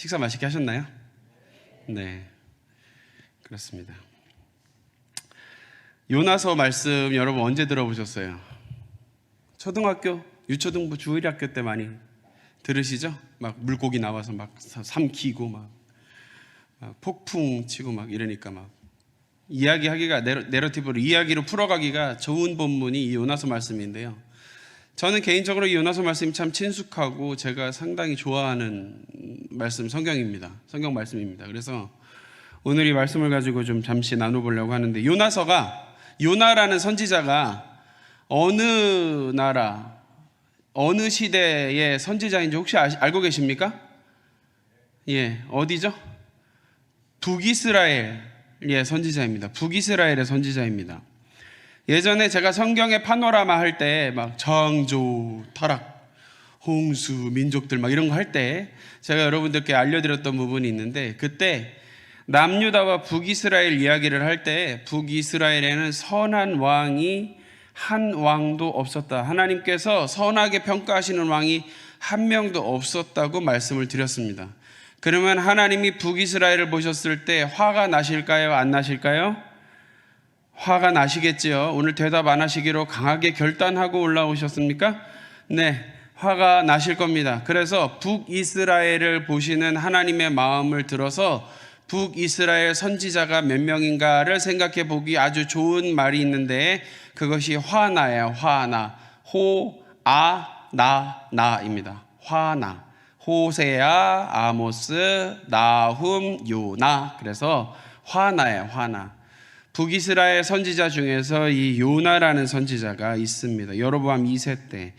식사 맛있게 하셨나요? 네, 그렇습니다. 요나서 말씀 여러분 언제 들어보셨어요? 초등학교, 유초등부, 주일학교 때 많이 들으시죠? 막 물고기 나와서 막 삼키고 막 폭풍 치고 막 이러니까 막 이야기하기가 내러티브로 이야기로 풀어가기가 좋은 본문이 이 요나서 말씀인데요. 저는 개인적으로 이 요나서 말씀이 참 친숙하고 제가 상당히 좋아하는 성경 말씀입니다. 그래서 오늘 이 말씀을 가지고 좀 잠시 나눠보려고 하는데, 요나라는 선지자가 어느 나라, 어느 시대의 선지자인지 혹시 알고 계십니까? 예, 어디죠? 북이스라엘의 선지자입니다. 북이스라엘의 선지자입니다. 예전에 제가 성경의 파노라마 할 때 막 창조, 타락, 홍수, 민족들 막 이런 거 할 때 제가 여러분들께 알려드렸던 부분이 있는데, 그때 남유다와 북이스라엘 이야기를 할 때 북이스라엘에는 선한 왕이 한 왕도 없었다. 하나님께서 선하게 평가하시는 왕이 한 명도 없었다고 말씀을 드렸습니다. 그러면 하나님이 북이스라엘을 보셨을 때 화가 나실까요? 안 나실까요? 화가 나시겠지요. 오늘 대답 안 하시기로 강하게 결단하고 올라오셨습니까? 네, 화가 나실 겁니다. 그래서 북이스라엘을 보시는 하나님의 마음을 들어서 북이스라엘 선지자가 몇 명인가를 생각해 보기 아주 좋은 말이 있는데, 그것이 화나예요. 화나. 나입니다. 화나. 호세아, 아모스, 나훔, 요나. 그래서 화나예요. 화나. 북이스라엘 선지자 중에서 이 요나라는 선지자가 있습니다. 여로보암 2세 때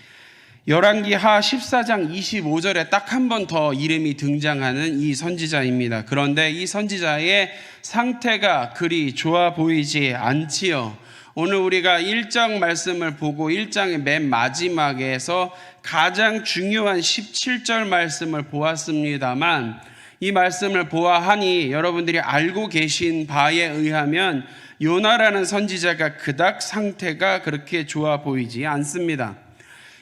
열왕기하 14장 25절에 딱 한 번 더 이름이 등장하는 이 선지자입니다. 그런데 이 선지자의 상태가 그리 좋아 보이지 않지요. 오늘 우리가 1장 말씀을 보고 1장의 맨 마지막에서 가장 중요한 17절 말씀을 보았습니다만, 이 말씀을 보아하니 여러분들이 알고 계신 바에 의하면 요나라는 선지자가 그닥 상태가 그렇게 좋아 보이지 않습니다.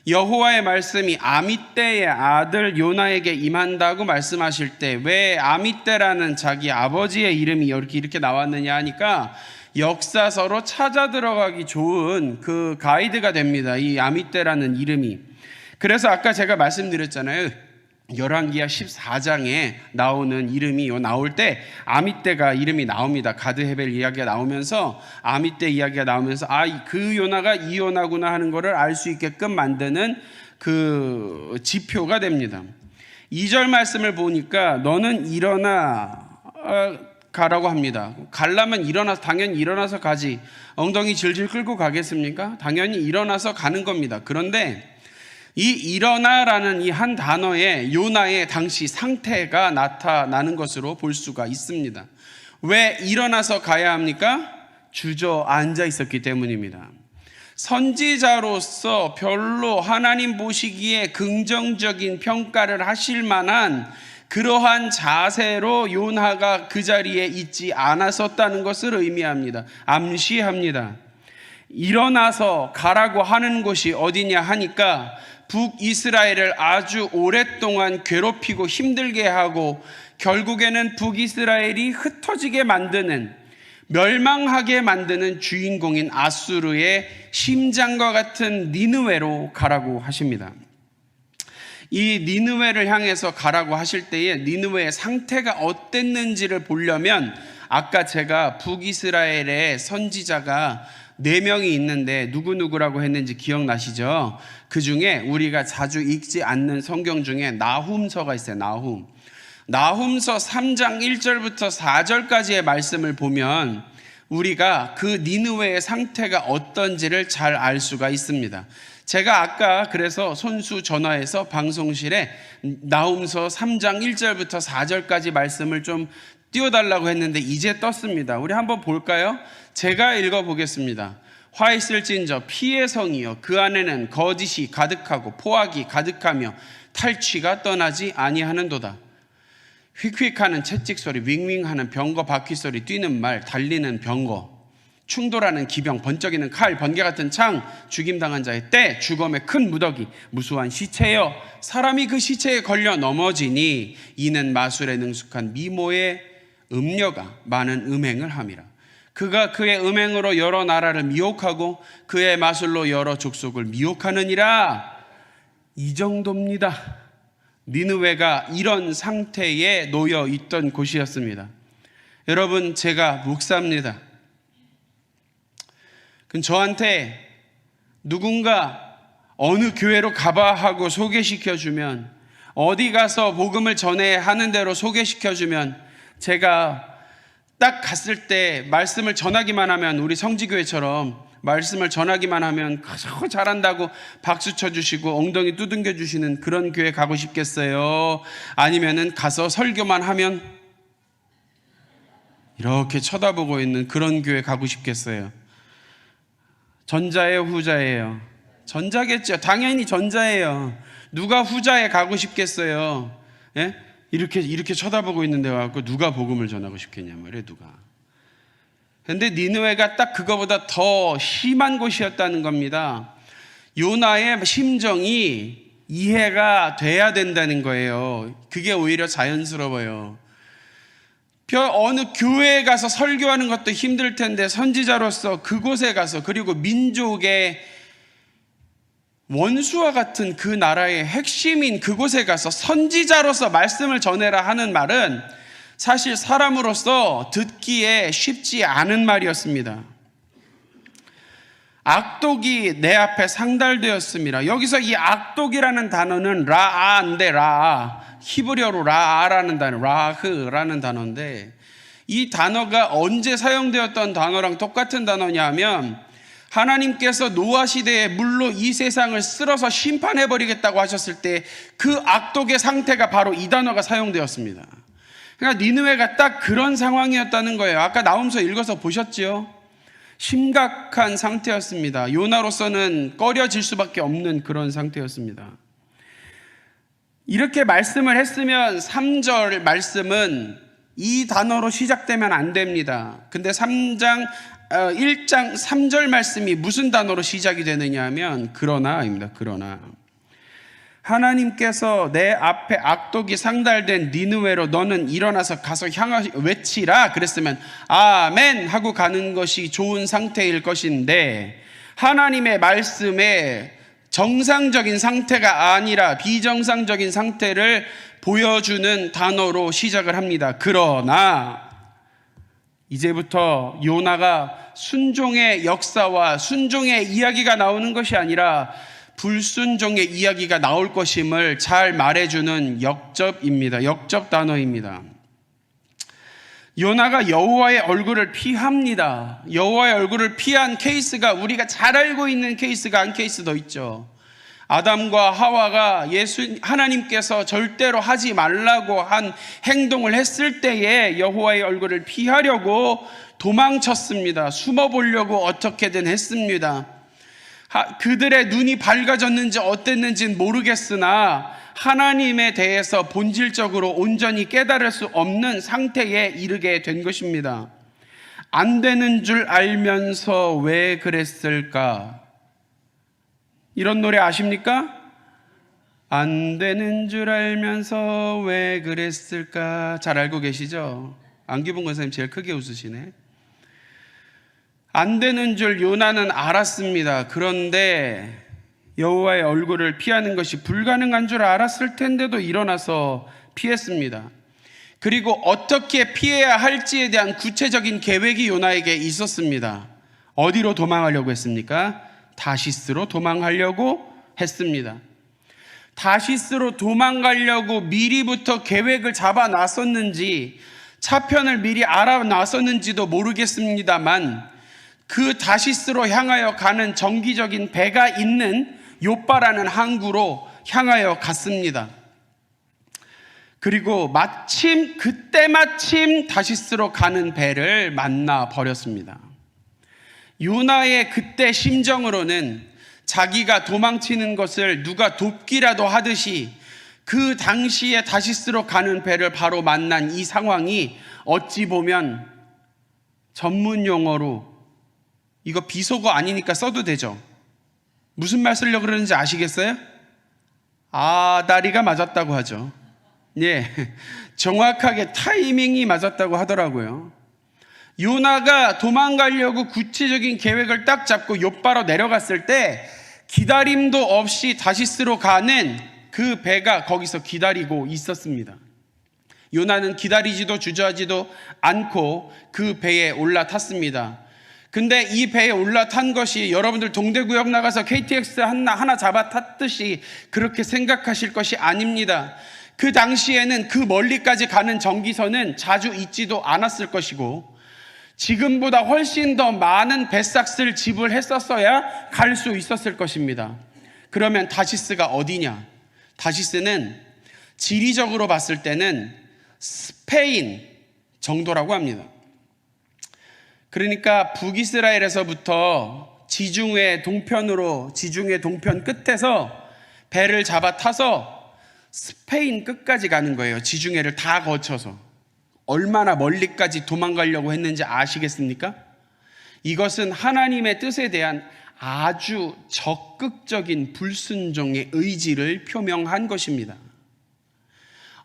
여호와의 말씀이 아미떼의 아들 요나에게 임한다고 말씀하실 때 왜 아미떼라는 자기 아버지의 이름이 이렇게 나왔느냐 하니까 역사서로 찾아 들어가기 좋은 그 가이드가 됩니다. 이 아미떼라는 이름이. 그래서 아까 제가 말씀드렸잖아요. 열왕기하 14장에 나오는 이름이 나올 때 아미떼가 이름이 나옵니다. 가드헤벨 이야기가 나오면서 아미떼 이야기가 나오면서 그 요나가 이 요나구나 하는 것을 알 수 있게끔 만드는 그 지표가 됩니다. 2절 말씀을 보니까 너는 일어나 가라고 합니다. 가려면 당연히 일어나서 가지. 엉덩이 질질 끌고 가겠습니까? 당연히 일어나서 가는 겁니다. 그런데 이 일어나라는 이 한 단어에 요나의 당시 상태가 나타나는 것으로 볼 수가 있습니다. 왜 일어나서 가야 합니까? 주저앉아 있었기 때문입니다. 선지자로서 별로 하나님 보시기에 긍정적인 평가를 하실 만한 그러한 자세로 요나가 그 자리에 있지 않았었다는 것을 의미합니다. 암시합니다. 일어나서 가라고 하는 곳이 어디냐 하니까 북이스라엘을 아주 오랫동안 괴롭히고 힘들게 하고 결국에는 북이스라엘이 흩어지게 만드는, 멸망하게 만드는 주인공인 아수르의 심장과 같은 니느웨로 가라고 하십니다. 이 니느웨를 향해서 가라고 하실 때에 니느웨의 상태가 어땠는지를 보려면 아까 제가 북이스라엘의 선지자가 4명이 있는데 누구누구라고 했는지 기억나시죠? 그 중에 우리가 자주 읽지 않는 성경 중에 나훔서가 있어요. 나훔서 3장 1절부터 4절까지의 말씀을 보면 우리가 그 니느웨의 상태가 어떤지를 잘 알 수가 있습니다. 제가 아까 그래서 손수 전화해서 방송실에 나훔서 3장 1절부터 4절까지 말씀을 좀 띄워달라고 했는데 이제 떴습니다. 우리 한번 볼까요? 제가 읽어보겠습니다. 화 있을진저 피의 성이여 그 안에는 거짓이 가득하고 포악이 가득하며 탈취가 떠나지 아니하는도다. 휙휙하는 채찍소리, 윙윙하는 병거 바퀴소리, 뛰는 말, 달리는 병거, 충돌하는 기병, 번쩍이는 칼, 번개 같은 창, 죽임당한 자의 때, 죽음의 큰 무더기, 무수한 시체여 사람이 그 시체에 걸려 넘어지니 이는 마술에 능숙한 미모의 음녀가 많은 음행을 함이라. 그가 그의 음행으로 여러 나라를 미혹하고 그의 마술로 여러 족속을 미혹하느니라. 이 정도입니다. 니느웨가 이런 상태에 놓여 있던 곳이었습니다. 여러분, 제가 목사입니다. 그럼 저한테 누군가 어느 교회로 가봐 하고 소개시켜주면, 어디 가서 복음을 전해야 하는 대로 소개시켜주면, 제가 딱 갔을 때 말씀을 전하기만 하면, 우리 성지교회처럼 말씀을 전하기만 하면 잘한다고 박수 쳐주시고 엉덩이 두둥겨 주시는 그런 교회 가고 싶겠어요? 아니면은 가서 설교만 하면 이렇게 쳐다보고 있는 그런 교회 가고 싶겠어요? 전자예요, 후자예요? 전자겠죠. 당연히 전자예요. 누가 후자에 가고 싶겠어요? 예? 이렇게 쳐다보고 있는데 와서 누가 복음을 전하고 싶겠냐 말이에요, 누가. 근데 니느웨가 딱 그거보다 더 심한 곳이었다는 겁니다. 요나의 심정이 이해가 돼야 된다는 거예요. 그게 오히려 자연스러워요. 어느 교회에 가서 설교하는 것도 힘들 텐데 선지자로서 그곳에 가서, 그리고 민족의 원수와 같은 그 나라의 핵심인 그곳에 가서 선지자로서 말씀을 전해라 하는 말은 사실 사람으로서 듣기에 쉽지 않은 말이었습니다. 악독이 내 앞에 상달되었습니다. 여기서 이 악독이라는 단어는 라아인데, 히브리어로 라아라는 단어, 라흐라는 단어인데, 이 단어가 언제 사용되었던 단어랑 똑같은 단어냐면, 하나님께서 노아 시대에 물로 이 세상을 쓸어서 심판해버리겠다고 하셨을 때 그 악독의 상태가 바로 이 단어가 사용되었습니다. 그러니까 니느웨가 딱 그런 상황이었다는 거예요. 아까 나홈서 읽어서 보셨죠? 심각한 상태였습니다. 요나로서는 꺼려질 수밖에 없는 그런 상태였습니다. 이렇게 말씀을 했으면 3절 말씀은 이 단어로 시작되면 안 됩니다. 근데 1장 3절 말씀이 무슨 단어로 시작이 되느냐 하면 그러나입니다. 그러나. 하나님께서 내 앞에 악독이 상달된 니느웨로 너는 일어나서 가서 외치라 그랬으면 아멘 하고 가는 것이 좋은 상태일 것인데, 하나님의 말씀에 정상적인 상태가 아니라 비정상적인 상태를 보여주는 단어로 시작을 합니다. 그러나 이제부터 요나가 순종의 역사와 순종의 이야기가 나오는 것이 아니라 불순종의 이야기가 나올 것임을 잘 말해주는 역접입니다. 역접 단어입니다. 요나가 여호와의 얼굴을 피합니다. 여호와의 얼굴을 피한 케이스가 우리가 잘 알고 있는 케이스가 한 케이스 더 있죠. 아담과 하와가 하나님께서 절대로 하지 말라고 한 행동을 했을 때에 여호와의 얼굴을 피하려고 도망쳤습니다. 숨어보려고 어떻게든 했습니다. 그들의 눈이 밝아졌는지 어땠는지는 모르겠으나 하나님에 대해서 본질적으로 온전히 깨달을 수 없는 상태에 이르게 된 것입니다. 안 되는 줄 알면서 왜 그랬을까? 이런 노래 아십니까? 안 되는 줄 알면서 왜 그랬을까? 잘 알고 계시죠? 안기봉 권사님 제일 크게 웃으시네. 안 되는 줄 요나는 알았습니다. 그런데 여호와의 얼굴을 피하는 것이 불가능한 줄 알았을 텐데도 일어나서 피했습니다. 그리고 어떻게 피해야 할지에 대한 구체적인 계획이 요나에게 있었습니다. 어디로 도망하려고 했습니까? 다시스로 도망하려고 했습니다. 다시스로 도망가려고 미리부터 계획을 잡아놨었는지 차편을 미리 알아놨었는지도 모르겠습니다만, 그 다시스로 향하여 가는 정기적인 배가 있는 요빠라는 항구로 향하여 갔습니다. 그리고 그때 마침 다시스로 가는 배를 만나 버렸습니다. 요나의 그때 심정으로는 자기가 도망치는 것을 누가 돕기라도 하듯이 그 당시에 다시스로 가는 배를 바로 만난 이 상황이 어찌 보면 전문 용어로 이거 비속어 아니니까 써도 되죠. 무슨 말 쓰려고 그러는지 아시겠어요? 아다리가 맞았다고 하죠. 예, 정확하게 타이밍이 맞았다고 하더라고요. 요나가 도망가려고 구체적인 계획을 딱 잡고 욥바로 내려갔을 때 기다림도 없이 다시스로 가는 그 배가 거기서 기다리고 있었습니다. 요나는 기다리지도 주저하지도 않고 그 배에 올라탔습니다. 근데 이 배에 올라탄 것이 여러분들 동대구역 나가서 KTX 하나 잡아 탔듯이 그렇게 생각하실 것이 아닙니다. 그 당시에는 그 멀리까지 가는 전기선은 자주 있지도 않았을 것이고 지금보다 훨씬 더 많은 배삭스를 지불했었어야 갈 수 있었을 것입니다. 그러면 다시스가 어디냐? 다시스는 지리적으로 봤을 때는 스페인 정도라고 합니다. 그러니까 북이스라엘에서부터 지중해 동편 끝에서 배를 잡아 타서 스페인 끝까지 가는 거예요. 지중해를 다 거쳐서. 얼마나 멀리까지 도망가려고 했는지 아시겠습니까? 이것은 하나님의 뜻에 대한 아주 적극적인 불순종의 의지를 표명한 것입니다.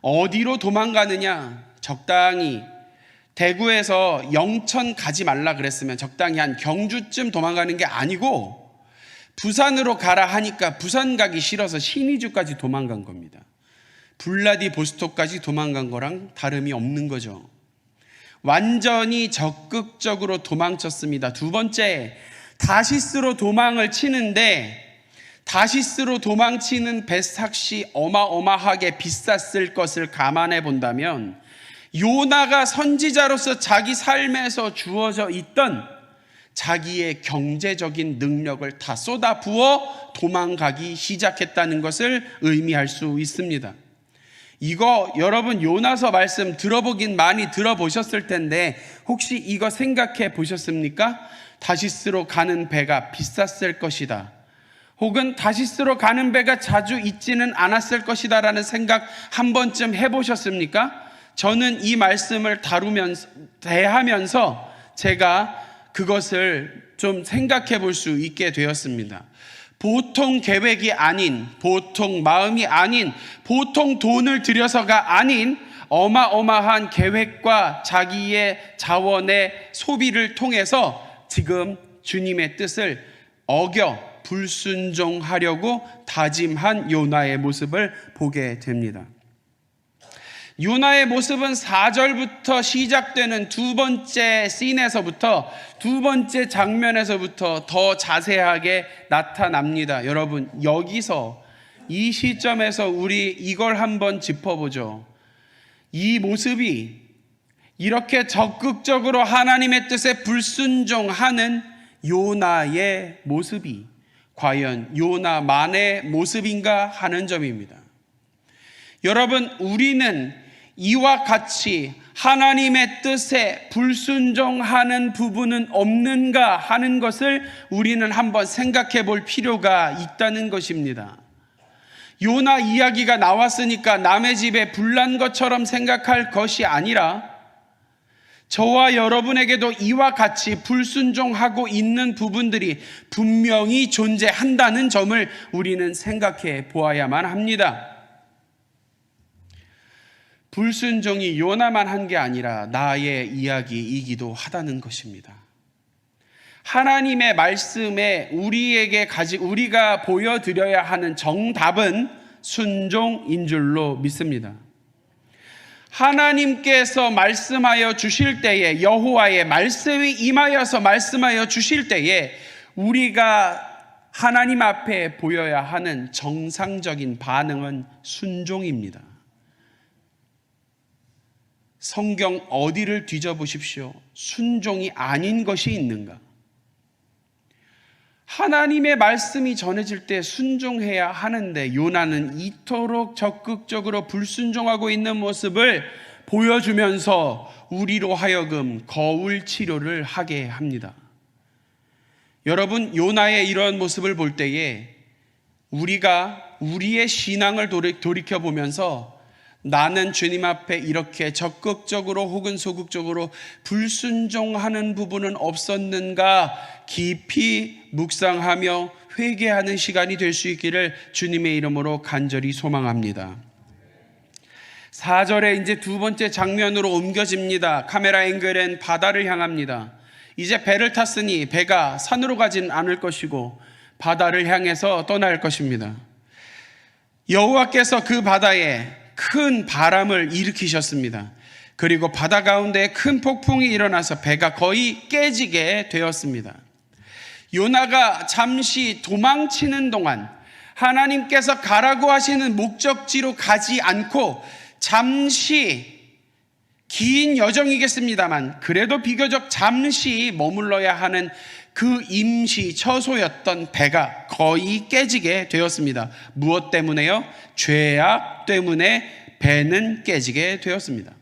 어디로 도망가느냐? 적당히 대구에서 영천 가지 말라 그랬으면 적당히 한 경주쯤 도망가는 게 아니고 부산으로 가라 하니까 부산 가기 싫어서 신의주까지 도망간 겁니다. 블라디보스토크까지 도망간 거랑 다름이 없는 거죠. 완전히 적극적으로 도망쳤습니다. 두 번째, 다시스로 도망을 치는데 다시스로 도망치는 배삭시 어마어마하게 비쌌을 것을 감안해 본다면 요나가 선지자로서 자기 삶에서 주어져 있던 자기의 경제적인 능력을 다 쏟아부어 도망가기 시작했다는 것을 의미할 수 있습니다. 이거 여러분 요나서 말씀 들어보긴 많이 들어보셨을 텐데 혹시 이거 생각해 보셨습니까? 다시스로 가는 배가 비쌌을 것이다. 혹은 다시스로 가는 배가 자주 있지는 않았을 것이다 라는 생각 한 번쯤 해보셨습니까? 저는 이 말씀을 대하면서 제가 그것을 좀 생각해 볼 수 있게 되었습니다. 보통 계획이 아닌, 보통 마음이 아닌, 보통 돈을 들여서가 아닌 어마어마한 계획과 자기의 자원의 소비를 통해서 지금 주님의 뜻을 어겨 불순종하려고 다짐한 요나의 모습을 보게 됩니다. 요나의 모습은 4절부터 시작되는 두 번째 씬에서부터 두 번째 장면에서부터 더 자세하게 나타납니다. 여러분 여기서 이 시점에서 우리 이걸 한번 짚어보죠. 이 모습이 이렇게 적극적으로 하나님의 뜻에 불순종하는 요나의 모습이 과연 요나만의 모습인가 하는 점입니다. 여러분 우리는 이와 같이 하나님의 뜻에 불순종하는 부분은 없는가 하는 것을 우리는 한번 생각해 볼 필요가 있다는 것입니다. 요나 이야기가 나왔으니까 남의 집에 불난 것처럼 생각할 것이 아니라 저와 여러분에게도 이와 같이 불순종하고 있는 부분들이 분명히 존재한다는 점을 우리는 생각해 보아야만 합니다. 불순종이 요나만 한 게 아니라 나의 이야기이기도 하다는 것입니다. 하나님의 말씀에 우리가 보여드려야 하는 정답은 순종인 줄로 믿습니다. 하나님께서 말씀하여 주실 때에 여호와의 말씀이 임하여서 말씀하여 주실 때에 우리가 하나님 앞에 보여야 하는 정상적인 반응은 순종입니다. 성경 어디를 뒤져보십시오. 순종이 아닌 것이 있는가? 하나님의 말씀이 전해질 때 순종해야 하는데 요나는 이토록 적극적으로 불순종하고 있는 모습을 보여주면서 우리로 하여금 거울 치료를 하게 합니다. 여러분 요나의 이런 모습을 볼 때에 우리가 우리의 신앙을 돌이켜보면서 나는 주님 앞에 이렇게 적극적으로 혹은 소극적으로 불순종하는 부분은 없었는가 깊이 묵상하며 회개하는 시간이 될 수 있기를 주님의 이름으로 간절히 소망합니다. 4절에 이제 두 번째 장면으로 옮겨집니다. 카메라 앵글은 바다를 향합니다. 이제 배를 탔으니 배가 산으로 가진 않을 것이고 바다를 향해서 떠날 것입니다. 여호와께서 그 바다에 큰 바람을 일으키셨습니다. 그리고 바다 가운데 큰 폭풍이 일어나서 배가 거의 깨지게 되었습니다. 요나가 잠시 도망치는 동안 하나님께서 가라고 하시는 목적지로 가지 않고 잠시 긴 여정이겠습니다만 그래도 비교적 잠시 머물러야 하는 그 임시 처소였던 배가 거의 깨지게 되었습니다. 무엇 때문에요? 죄악 때문에 배는 깨지게 되었습니다.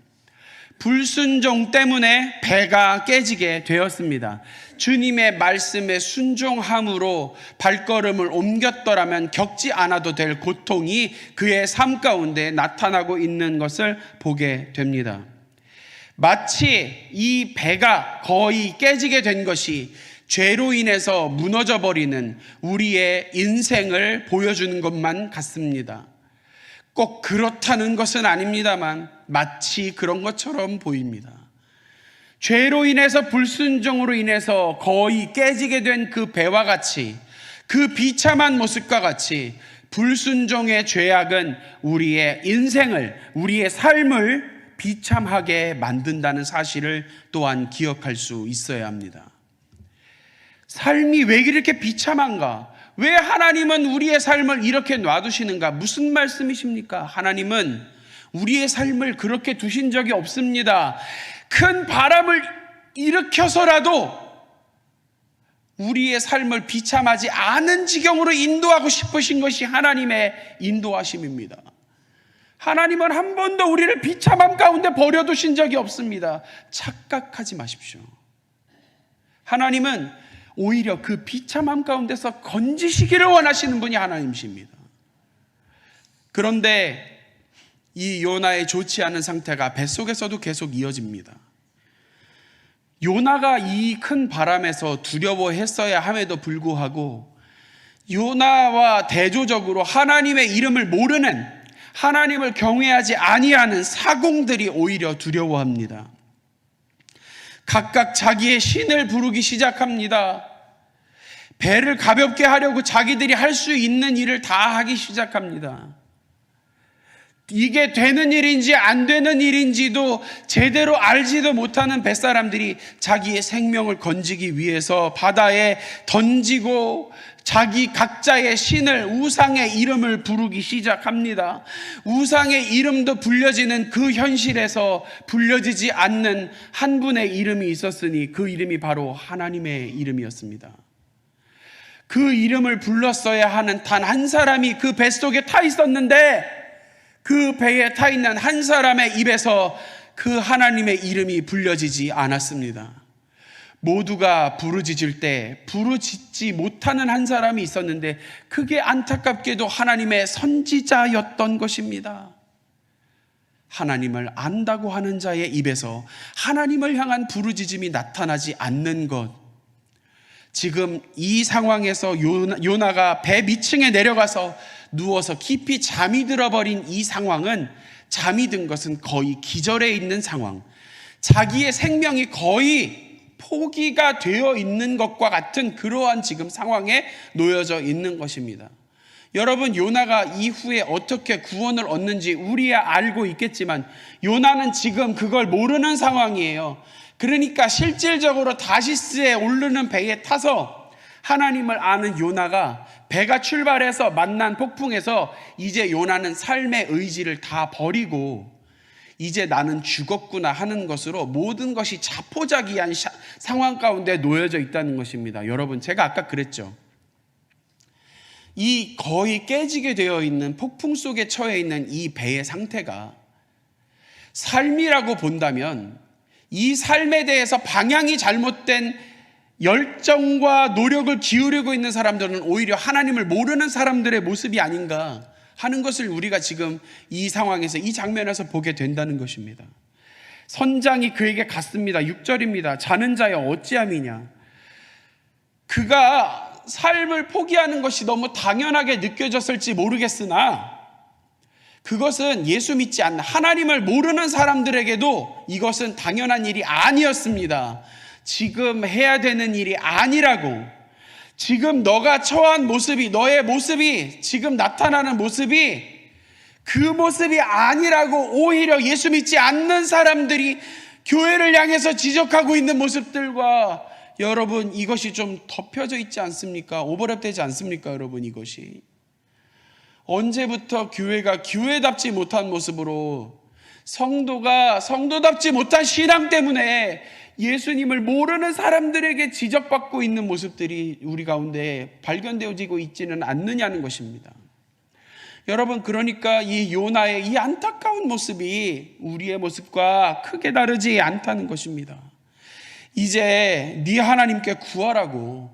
불순종 때문에 배가 깨지게 되었습니다. 주님의 말씀에 순종함으로 발걸음을 옮겼더라면 겪지 않아도 될 고통이 그의 삶 가운데 나타나고 있는 것을 보게 됩니다. 마치 이 배가 거의 깨지게 된 것이 죄로 인해서 무너져 버리는 우리의 인생을 보여주는 것만 같습니다. 꼭 그렇다는 것은 아닙니다만 마치 그런 것처럼 보입니다. 죄로 인해서 불순종으로 인해서 거의 깨지게 된 그 배와 같이 그 비참한 모습과 같이 불순종의 죄악은 우리의 인생을 우리의 삶을 비참하게 만든다는 사실을 또한 기억할 수 있어야 합니다. 삶이 왜 이렇게 비참한가? 왜 하나님은 우리의 삶을 이렇게 놔두시는가? 무슨 말씀이십니까? 하나님은 우리의 삶을 그렇게 두신 적이 없습니다. 큰 바람을 일으켜서라도 우리의 삶을 비참하지 않은 지경으로 인도하고 싶으신 것이 하나님의 인도하심입니다. 하나님은 한 번도 우리를 비참함 가운데 버려두신 적이 없습니다. 착각하지 마십시오. 하나님은 오히려 그 비참함 가운데서 건지시기를 원하시는 분이 하나님이십니다. 그런데 이 요나의 좋지 않은 상태가 뱃속에서도 계속 이어집니다. 요나가 이 큰 바람에서 두려워했어야 함에도 불구하고 요나와 대조적으로 하나님의 이름을 모르는, 하나님을 경외하지 아니하는 사공들이 오히려 두려워합니다. 각각 자기의 신을 부르기 시작합니다. 배를 가볍게 하려고 자기들이 할 수 있는 일을 다 하기 시작합니다. 이게 되는 일인지 안 되는 일인지도 제대로 알지도 못하는 뱃사람들이 자기의 생명을 건지기 위해서 바다에 던지고 자기 각자의 신을, 우상의 이름을 부르기 시작합니다. 우상의 이름도 불려지는 그 현실에서 불려지지 않는 한 분의 이름이 있었으니 그 이름이 바로 하나님의 이름이었습니다. 그 이름을 불렀어야 하는 단 한 사람이 그 뱃속에 타 있었는데 그 배에 타 있는 한 사람의 입에서 그 하나님의 이름이 불려지지 않았습니다. 모두가 부르짖을 때 부르짖지 못하는 한 사람이 있었는데 그게 안타깝게도 하나님의 선지자였던 것입니다. 하나님을 안다고 하는 자의 입에서 하나님을 향한 부르짖음이 나타나지 않는 것, 지금 이 상황에서 요나가 배 밑층에 내려가서 누워서 깊이 잠이 들어버린 이 상황은, 잠이 든 것은 거의 기절해 있는 상황, 자기의 생명이 거의 포기가 되어 있는 것과 같은 그러한 지금 상황에 놓여져 있는 것입니다. 여러분, 요나가 이후에 어떻게 구원을 얻는지 우리야 알고 있겠지만 요나는 지금 그걸 모르는 상황이에요. 그러니까 실질적으로 다시스에 오르는 배에 타서 하나님을 아는 요나가 배가 출발해서 만난 폭풍에서 이제 요나는 삶의 의지를 다 버리고 이제 나는 죽었구나 하는 것으로 모든 것이 자포자기한 상황 가운데 놓여져 있다는 것입니다. 여러분, 제가 아까 그랬죠. 이 거의 깨지게 되어 있는 폭풍 속에 처해 있는 이 배의 상태가 삶이라고 본다면 이 삶에 대해서 방향이 잘못된 열정과 노력을 기울이고 있는 사람들은 오히려 하나님을 모르는 사람들의 모습이 아닌가 하는 것을 우리가 지금 이 상황에서, 이 장면에서 보게 된다는 것입니다. 선장이 그에게 갔습니다. 6절입니다. 자는 자여 어찌함이냐. 그가 삶을 포기하는 것이 너무 당연하게 느껴졌을지 모르겠으나 그것은 예수 믿지 않는, 하나님을 모르는 사람들에게도 이것은 당연한 일이 아니었습니다. 지금 해야 되는 일이 아니라고, 지금 너가 처한 모습이, 너의 모습이, 지금 나타나는 모습이 그 모습이 아니라고 오히려 예수 믿지 않는 사람들이 교회를 향해서 지적하고 있는 모습들과, 여러분 이것이 좀 덮여져 있지 않습니까? 오버랩되지 않습니까? 여러분, 이것이 언제부터 교회가 교회답지 못한 모습으로, 성도가 성도답지 못한 신앙 때문에 예수님을 모르는 사람들에게 지적받고 있는 모습들이 우리 가운데 발견되어지고 있지는 않느냐는 것입니다. 여러분, 그러니까 이 요나의 이 안타까운 모습이 우리의 모습과 크게 다르지 않다는 것입니다. 이제 네 하나님께 구하라고,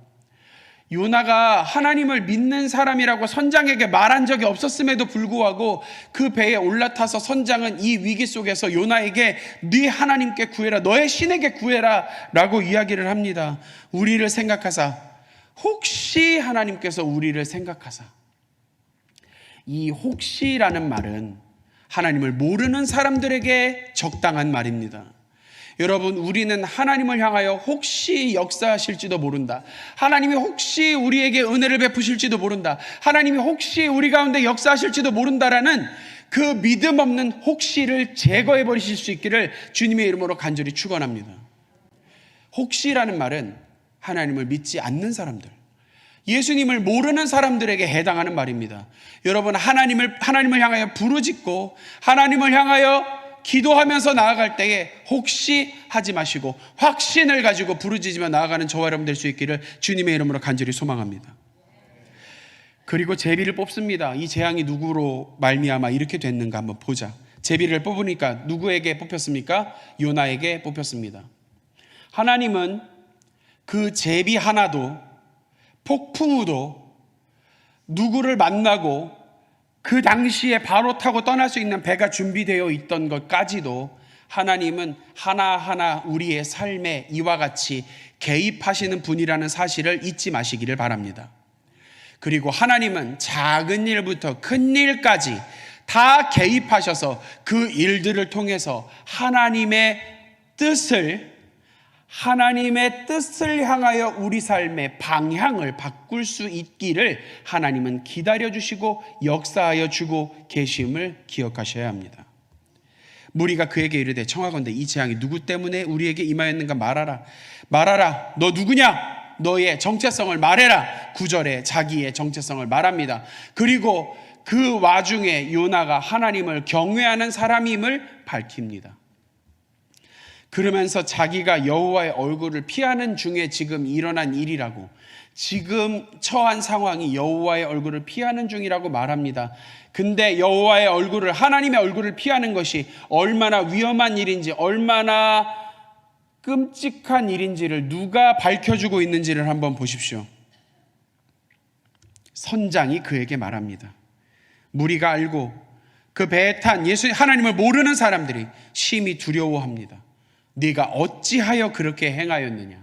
요나가 하나님을 믿는 사람이라고 선장에게 말한 적이 없었음에도 불구하고 그 배에 올라타서 선장은 이 위기 속에서 요나에게 네 하나님께 구해라, 너의 신에게 구해라 라고 이야기를 합니다. 우리를 생각하사, 혹시 하나님께서 우리를 생각하사. 이 혹시라는 말은 하나님을 모르는 사람들에게 적당한 말입니다. 여러분, 우리는 하나님을 향하여 혹시 역사하실지도 모른다, 하나님이 혹시 우리에게 은혜를 베푸실지도 모른다, 하나님이 혹시 우리 가운데 역사하실지도 모른다라는 그 믿음 없는 혹시를 제거해 버리실 수 있기를 주님의 이름으로 간절히 축원합니다. 혹시라는 말은 하나님을 믿지 않는 사람들, 예수님을 모르는 사람들에게 해당하는 말입니다. 여러분, 하나님을 향하여 부르짖고 하나님을 향하여 기도하면서 나아갈 때에 혹시 하지 마시고 확신을 가지고 부르짖으며 나아가는 저와 여러분 될 수 있기를 주님의 이름으로 간절히 소망합니다. 그리고 제비를 뽑습니다. 이 재앙이 누구로 말미암아 이렇게 됐는가 한번 보자. 제비를 뽑으니까 누구에게 뽑혔습니까? 요나에게 뽑혔습니다. 하나님은 그 제비 하나도, 폭풍 우도, 누구를 만나고 그 당시에 바로 타고 떠날 수 있는 배가 준비되어 있던 것까지도 하나님은 하나하나 우리의 삶에 이와 같이 개입하시는 분이라는 사실을 잊지 마시기를 바랍니다. 그리고 하나님은 작은 일부터 큰 일까지 다 개입하셔서 그 일들을 통해서 하나님의 뜻을 향하여 우리 삶의 방향을 바꿀 수 있기를 하나님은 기다려주시고 역사하여 주고 계심을 기억하셔야 합니다. 무리가 그에게 이르되 청하건대 이 재앙이 누구 때문에 우리에게 임하였는가 말하라. 말하라. 너 누구냐? 너의 정체성을 말해라. 9절에 자기의 정체성을 말합니다. 그리고 그 와중에 요나가 하나님을 경외하는 사람임을 밝힙니다. 그러면서 자기가 여호와의 얼굴을 피하는 중에 지금 일어난 일이라고, 지금 처한 상황이 여호와의 얼굴을 피하는 중이라고 말합니다. 근데 여호와의 얼굴을, 하나님의 얼굴을 피하는 것이 얼마나 위험한 일인지, 얼마나 끔찍한 일인지를 누가 밝혀주고 있는지를 한번 보십시오. 선장이 그에게 말합니다. 무리가 알고 그 배에 탄 하나님을 모르는 사람들이 심히 두려워합니다. 네가 어찌하여 그렇게 행하였느냐.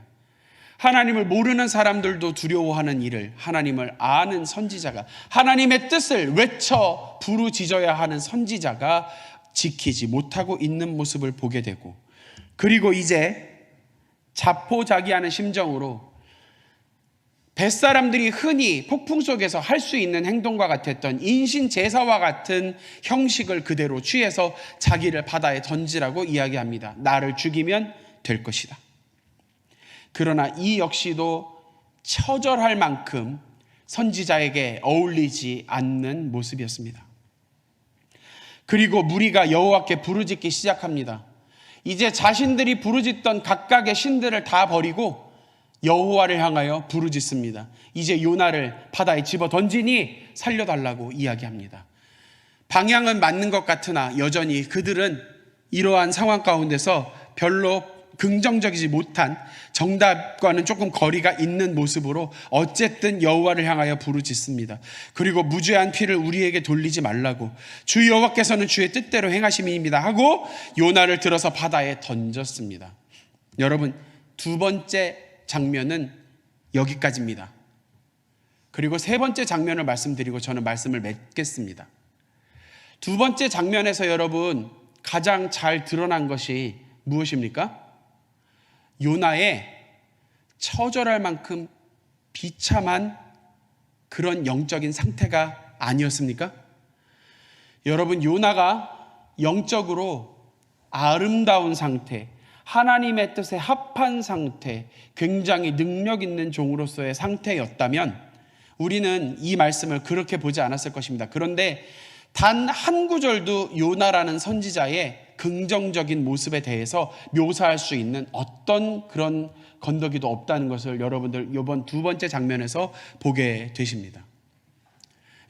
하나님을 모르는 사람들도 두려워하는 일을 하나님을 아는 선지자가, 하나님의 뜻을 외쳐 부르짖어야 하는 선지자가 지키지 못하고 있는 모습을 보게 되고, 그리고 이제 자포자기하는 심정으로 뱃사람들이 흔히 폭풍 속에서 할 수 있는 행동과 같았던 인신제사와 같은 형식을 그대로 취해서 자기를 바다에 던지라고 이야기합니다. 나를 죽이면 될 것이다. 그러나 이 역시도 처절할 만큼 선지자에게 어울리지 않는 모습이었습니다. 그리고 무리가 여호와께 부르짖기 시작합니다. 이제 자신들이 부르짖던 각각의 신들을 다 버리고 여호와를 향하여 부르짖습니다. 이제 요나를 바다에 집어 던지니 살려달라고 이야기합니다. 방향은 맞는 것 같으나 여전히 그들은 이러한 상황 가운데서 별로 긍정적이지 못한, 정답과는 조금 거리가 있는 모습으로 어쨌든 여호와를 향하여 부르짖습니다. 그리고 무죄한 피를 우리에게 돌리지 말라고, 주 여호와께서는 주의 뜻대로 행하심이입니다 하고 요나를 들어서 바다에 던졌습니다. 여러분, 두 번째 장면은 여기까지입니다. 그리고 세 번째 장면을 말씀드리고 저는 말씀을 맺겠습니다. 두 번째 장면에서 여러분 가장 잘 드러난 것이 무엇입니까? 요나의 처절할 만큼 비참한 그런 영적인 상태가 아니었습니까? 여러분, 요나가 영적으로 아름다운 상태, 하나님의 뜻에 합한 상태, 굉장히 능력 있는 종으로서의 상태였다면 우리는 이 말씀을 그렇게 보지 않았을 것입니다. 그런데 단 한 구절도 요나라는 선지자의 긍정적인 모습에 대해서 묘사할 수 있는 어떤 그런 건더기도 없다는 것을 여러분들 이번 두 번째 장면에서 보게 되십니다.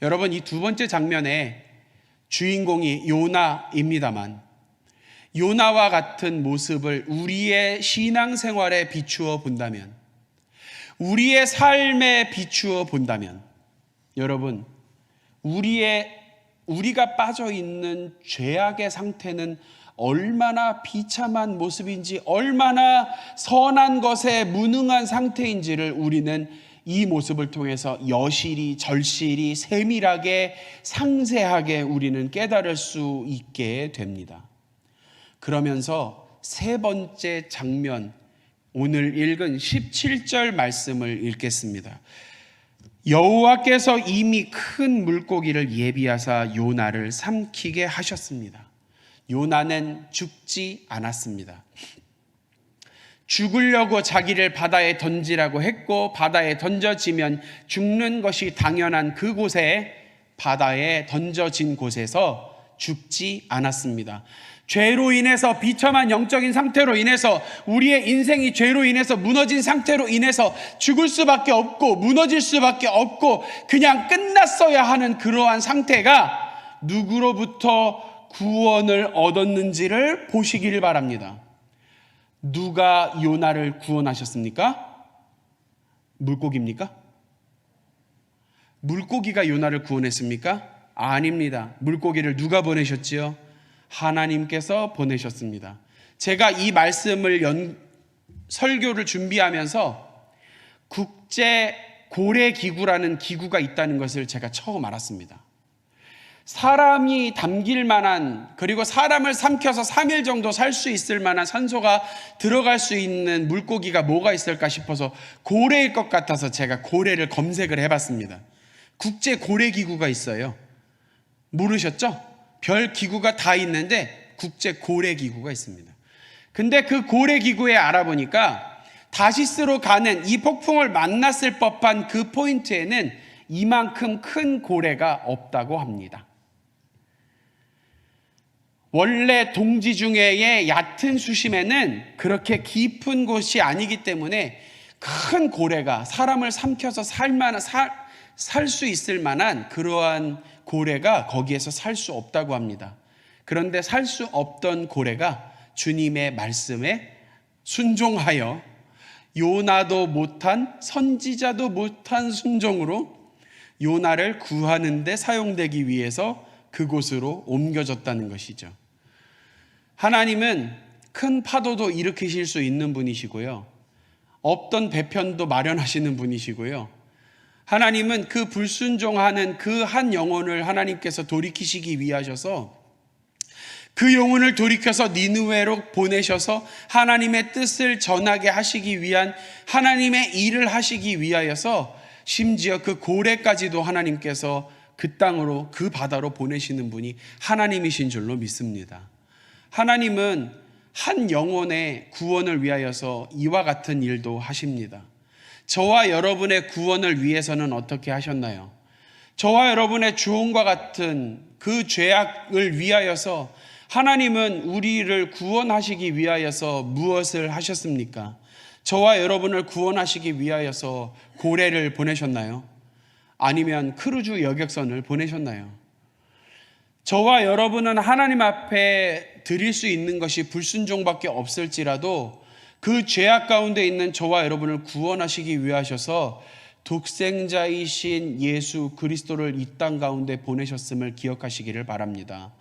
여러분, 이 두 번째 장면의 주인공이 요나입니다만 요나와 같은 모습을 우리의 신앙생활에 비추어 본다면, 우리의 삶에 비추어 본다면 여러분, 우리가 빠져 있는 죄악의 상태는 얼마나 비참한 모습인지, 얼마나 선한 것에 무능한 상태인지를 우리는 이 모습을 통해서 여실히, 절실히, 세밀하게, 상세하게 우리는 깨달을 수 있게 됩니다. 그러면서 세 번째 장면, 오늘 읽은 17절 말씀을 읽겠습니다. 여호와께서 이미 큰 물고기를 예비하사 요나를 삼키게 하셨습니다. 요나는 죽지 않았습니다. 죽으려고 자기를 바다에 던지라고 했고, 바다에 던져지면 죽는 것이 당연한 그곳에, 바다에 던져진 곳에서 죽지 않았습니다. 죄로 인해서, 비참한 영적인 상태로 인해서, 우리의 인생이 죄로 인해서 무너진 상태로 인해서 죽을 수밖에 없고 무너질 수밖에 없고 그냥 끝났어야 하는 그러한 상태가 누구로부터 구원을 얻었는지를 보시기를 바랍니다. 누가 요나를 구원하셨습니까? 물고기입니까? 물고기가 요나를 구원했습니까? 아닙니다. 물고기를 누가 보내셨지요? 하나님께서 보내셨습니다. 제가 이 말씀을 설교를 준비하면서 국제 고래 기구라는 기구가 있다는 것을 제가 처음 알았습니다. 사람이 담길 만한, 그리고 사람을 삼켜서 3일 정도 살 수 있을 만한 산소가 들어갈 수 있는 물고기가 뭐가 있을까 싶어서 고래일 것 같아서 제가 고래를 검색을 해봤습니다. 국제 고래 기구가 있어요. 모르셨죠? 별 기구가 다 있는데 국제 고래 기구가 있습니다. 근데 그 고래 기구에 알아보니까 다시스로 가는 이 폭풍을 만났을 법한 그 포인트에는 이만큼 큰 고래가 없다고 합니다. 원래 동지 중에의 얕은 수심에는 그렇게 깊은 곳이 아니기 때문에 큰 고래가 사람을 삼켜서 살 수 있을 만한 그러한 고래가 거기에서 살 수 없다고 합니다. 그런데 살 수 없던 고래가 주님의 말씀에 순종하여 요나도 못한, 선지자도 못한 순종으로 요나를 구하는 데 사용되기 위해서 그곳으로 옮겨졌다는 것이죠. 하나님은 큰 파도도 일으키실 수 있는 분이시고요, 없던 배편도 마련하시는 분이시고요, 하나님은 그 불순종하는 그 한 영혼을 하나님께서 돌이키시기 위하셔서 그 영혼을 돌이켜서 니느웨로 보내셔서 하나님의 뜻을 전하게 하시기 위한, 하나님의 일을 하시기 위하여서 심지어 그 고래까지도 하나님께서 그 땅으로, 그 바다로 보내시는 분이 하나님이신 줄로 믿습니다. 하나님은 한 영혼의 구원을 위하여서 이와 같은 일도 하십니다. 저와 여러분의 구원을 위해서는 어떻게 하셨나요? 저와 여러분의 주홍과 같은 그 죄악을 위하여서 하나님은 우리를 구원하시기 위하여서 무엇을 하셨습니까? 저와 여러분을 구원하시기 위하여서 고래를 보내셨나요? 아니면 크루즈 여객선을 보내셨나요? 저와 여러분은 하나님 앞에 드릴 수 있는 것이 불순종밖에 없을지라도 그 죄악 가운데 있는 저와 여러분을 구원하시기 위하셔서 독생자이신 예수 그리스도를 이 땅 가운데 보내셨음을 기억하시기를 바랍니다.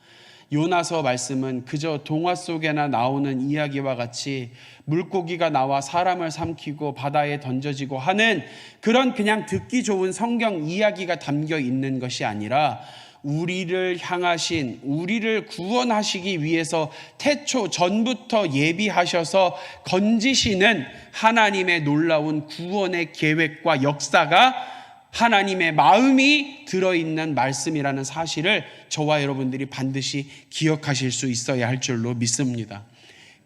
요나서 말씀은 그저 동화 속에나 나오는 이야기와 같이 물고기가 나와 사람을 삼키고 바다에 던져지고 하는 그런 그냥 듣기 좋은 성경 이야기가 담겨 있는 것이 아니라 우리를 향하신, 우리를 구원하시기 위해서 태초 전부터 예비하셔서 건지시는 하나님의 놀라운 구원의 계획과 역사가 하나님의 마음이 들어있는 말씀이라는 사실을 저와 여러분들이 반드시 기억하실 수 있어야 할 줄로 믿습니다.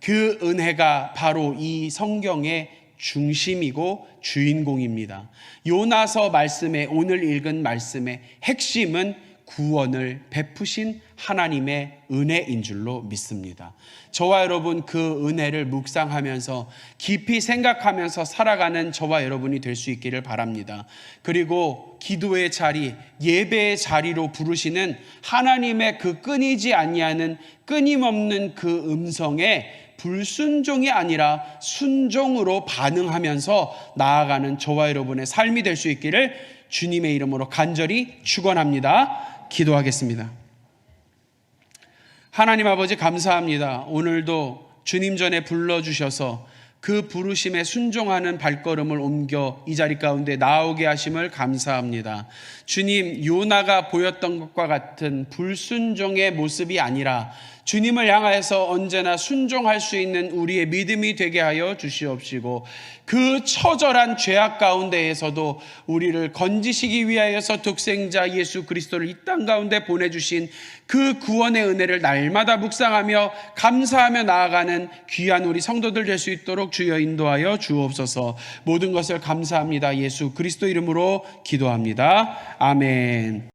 그 은혜가 바로 이 성경의 중심이고 주인공입니다. 요나서 말씀에, 오늘 읽은 말씀의 핵심은 구원을 베푸신 하나님의 은혜인 줄로 믿습니다. 저와 여러분 그 은혜를 묵상하면서 깊이 생각하면서 살아가는 저와 여러분이 될 수 있기를 바랍니다. 그리고 기도의 자리, 예배의 자리로 부르시는 하나님의 그 끊이지 아니하는 끊임없는 그 음성에 불순종이 아니라 순종으로 반응하면서 나아가는 저와 여러분의 삶이 될 수 있기를 주님의 이름으로 간절히 축원합니다. 기도하겠습니다. 하나님 아버지 감사합니다. 오늘도 주님 전에 불러주셔서 그 부르심에 순종하는 발걸음을 옮겨 이 자리 가운데 나오게 하심을 감사합니다. 주님, 요나가 보였던 것과 같은 불순종의 모습이 아니라 주님을 향하여서 언제나 순종할 수 있는 우리의 믿음이 되게 하여 주시옵시고, 그 처절한 죄악 가운데에서도 우리를 건지시기 위하여서 독생자 예수 그리스도를 이 땅 가운데 보내주신 그 구원의 은혜를 날마다 묵상하며 감사하며 나아가는 귀한 우리 성도들 될 수 있도록 주여 인도하여 주옵소서. 모든 것을 감사합니다. 예수 그리스도 이름으로 기도합니다. 아멘.